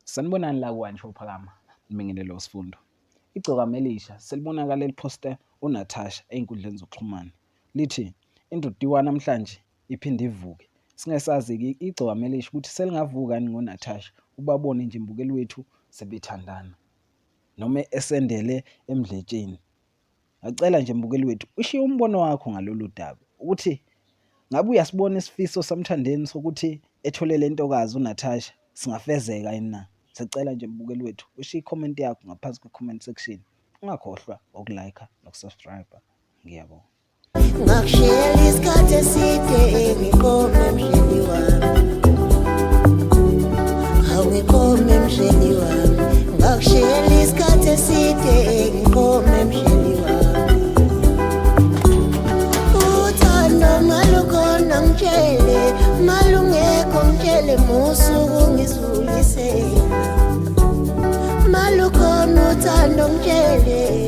Sanibonani la kuwani Shophakama, Libingelelo Sifundo. Igcokama elisha selibonakala liphoste uNatasha ey'nkundleni zokuxhumana. Lithi indoda iwa namhlanje iphinde ivuke. Singasazi-ke igcokama elisha ukuthi selingavuka yini ngoNatasha ubabone nje mbukeli wethu sebethandana noma esendele emdletsheni. Ngacela nje mbukeli wethu ushiye umbono wakho ngalolu daba ukuthi ngabe uyasibona isifiso samthandeni sokuthi ethole le ntokazi uNatasha singafezeka yini na? Sicela nje mbukeli wethu ushiye i-comment yakho ngaphansi kwe-comment section. Ungakhohlwa uku-like noku-subscribe. Ngiyabonga. Ngakushiyela isikhathi eside ngikome mshini wami, awungikome mshini wami. Ngakushiyela isikhathi eside ngikome mshini wami. Uthando malukhona ngitshele, malungekho ngitshele musuku ngisulisela. Malukhona uthando ngitshele